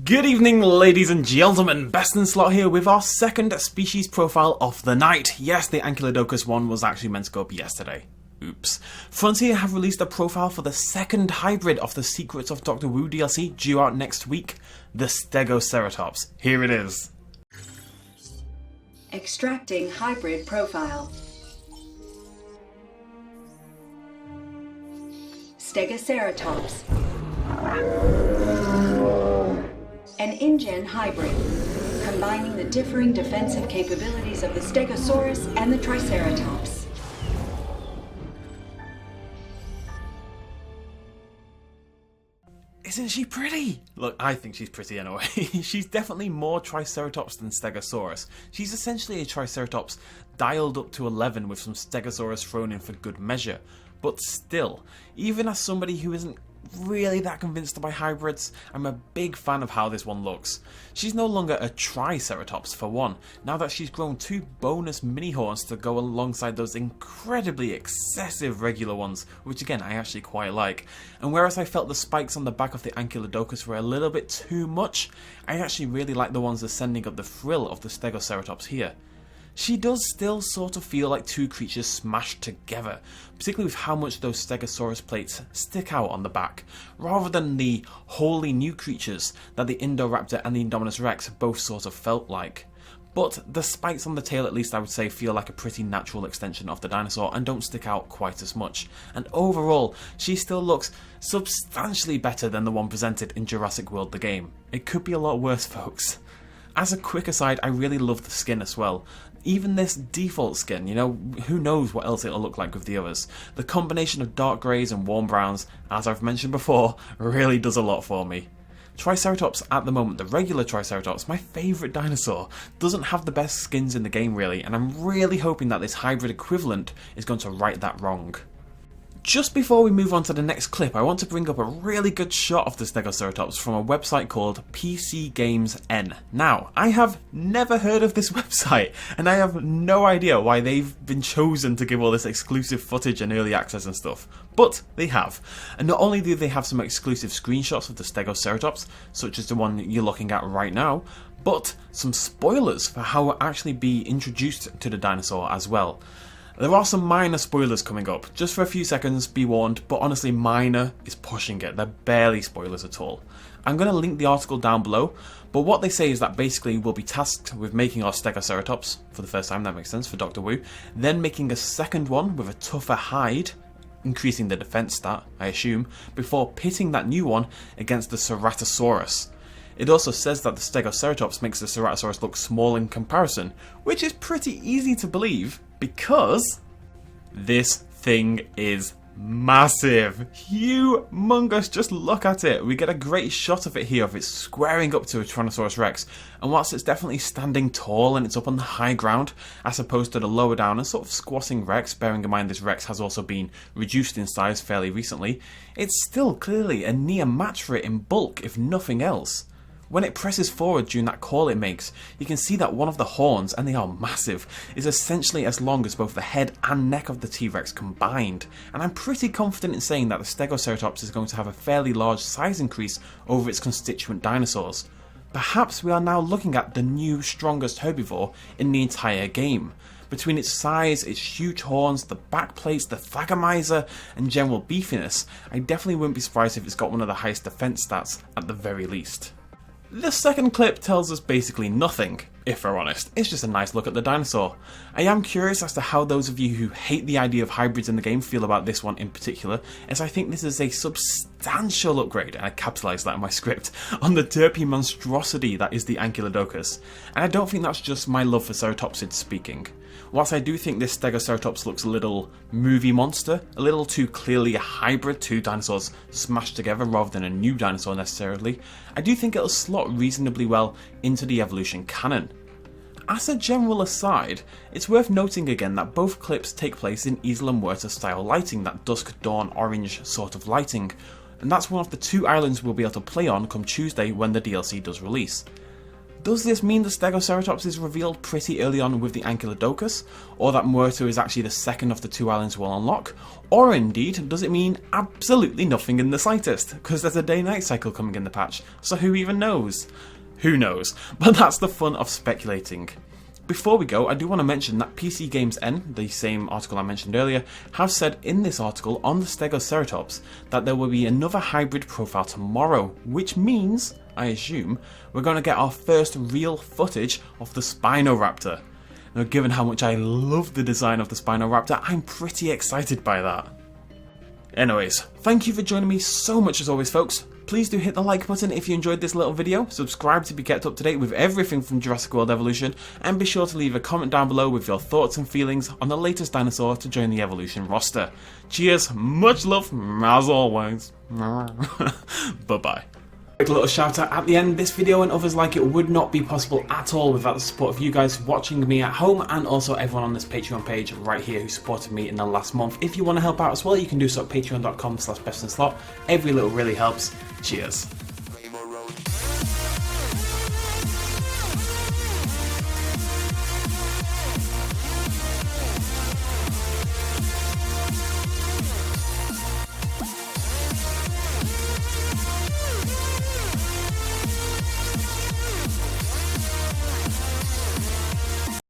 Good evening, ladies and gentlemen, BestInSlot here with our second species profile of the night. Yes, the Ankylodocus one was actually meant to go up yesterday. Oops. Frontier have released a profile for the second hybrid of the Secrets of Dr. Wu DLC due out next week, the Stegoceratops. Here it is. Extracting hybrid profile. Stegoceratops. An InGen hybrid, combining the differing defensive capabilities of the Stegosaurus and the Triceratops. Isn't she pretty? Look, I think she's pretty anyway. She's definitely more Triceratops than Stegosaurus. She's essentially a Triceratops dialed up to 11 with some Stegosaurus thrown in for good measure. But still, even as somebody who isn't really that convinced by hybrids, I'm a big fan of how this one looks. She's no longer a Triceratops for one, now that she's grown two bonus mini horns to go alongside those incredibly excessive regular ones, which again I actually quite like. And whereas I felt the spikes on the back of the Ankylodocus were a little bit too much, I actually really like the ones ascending up the frill of the Stegoceratops here. She does still sort of feel like two creatures smashed together, particularly with how much those Stegosaurus plates stick out on the back, rather than the wholly new creatures that the Indoraptor and the Indominus Rex both sort of felt like. But the spikes on the tail, at least I would say, feel like a pretty natural extension of the dinosaur and don't stick out quite as much. And overall, she still looks substantially better than the one presented in Jurassic World the game. It could be a lot worse, folks. As a quick aside, I really love the skin as well. Even this default skin, you know, who knows what else it'll look like with the others. The combination of dark greys and warm browns, as I've mentioned before, really does a lot for me. Triceratops at the moment, the regular Triceratops, my favourite dinosaur, doesn't have the best skins in the game really, and I'm really hoping that this hybrid equivalent is going to right that wrong. Just before we move on to the next clip, I want to bring up a really good shot of the Stegoceratops from a website called PC Games N. Now, I have never heard of this website, and I have no idea why they've been chosen to give all this exclusive footage and early access and stuff, but they have. And not only do they have some exclusive screenshots of the Stegoceratops, such as the one you're looking at right now, but some spoilers for how it will actually be introduced to the dinosaur as well. There are some minor spoilers coming up, just for a few seconds, be warned, but honestly minor is pushing it, they're barely spoilers at all. I'm going to link the article down below, but what they say is that basically we'll be tasked with making our Stegoceratops, for the first time, that makes sense, for Dr. Wu, then making a second one with a tougher hide, increasing the defense stat, I assume, before pitting that new one against the Ceratosaurus. It also says that the Stegoceratops makes the Ceratosaurus look small in comparison, which is pretty easy to believe because this thing is massive, humongous. Just look at it. We get a great shot of it here of it squaring up to a Tyrannosaurus Rex, and whilst it's definitely standing tall and it's up on the high ground as opposed to the lower down and sort of squatting Rex, bearing in mind this Rex has also been reduced in size fairly recently, it's still clearly a near match for it in bulk if nothing else. When it presses forward during that call it makes, you can see that one of the horns, and they are massive, is essentially as long as both the head and neck of the T-Rex combined, and I'm pretty confident in saying that the Stegoceratops is going to have a fairly large size increase over its constituent dinosaurs. Perhaps we are now looking at the new strongest herbivore in the entire game. Between its size, its huge horns, the back plates, the Thagomizer, and general beefiness, I definitely wouldn't be surprised if it's got one of the highest defense stats at the very least. The second clip tells us basically nothing, if we're honest. It's just a nice look at the dinosaur. I am curious as to how those of you who hate the idea of hybrids in the game feel about this one in particular, as I think this is a substantial upgrade, and I capitalised that in my script, on the derpy monstrosity that is the Ankylodocus. And I don't think that's just my love for ceratopsids speaking. Whilst I do think this Stegoceratops looks a little movie monster, a little too clearly a hybrid, two dinosaurs smashed together rather than a new dinosaur necessarily, I do think it'll slot reasonably well into the evolution canon. As a general aside, it's worth noting again that both clips take place in Isla Muerta style lighting, that dusk dawn orange sort of lighting, and that's one of the two islands we'll be able to play on come Tuesday when the DLC does release. Does this mean the Stegoceratops is revealed pretty early on with the Ankylodocus, or that Muerto is actually the second of the 2 islands we'll unlock? Or indeed, does it mean absolutely nothing in the slightest, because there's a day-night cycle coming in the patch, so who even knows? Who knows? But that's the fun of speculating. Before we go, I do want to mention that PC Games N, the same article I mentioned earlier, have said in this article on the Stegoceratops that there will be another hybrid profile tomorrow, which means, I assume, we're going to get our first real footage of the Spinoraptor. Now, given how much I love the design of the Spinoraptor, I'm pretty excited by that. Anyways, thank you for joining me so much as always, folks. Please do hit the like button if you enjoyed this little video, subscribe to be kept up to date with everything from Jurassic World Evolution, and be sure to leave a comment down below with your thoughts and feelings on the latest dinosaur to join the Evolution roster. Cheers, much love, as always. Bye-bye. A little shout out at the end. This video and others like it would not be possible at all without the support of you guys watching me at home, and also everyone on this Patreon page right here who supported me in the last month. If you want to help out as well, you can do so at patreon.com/bestinslot. Every little really helps. Cheers.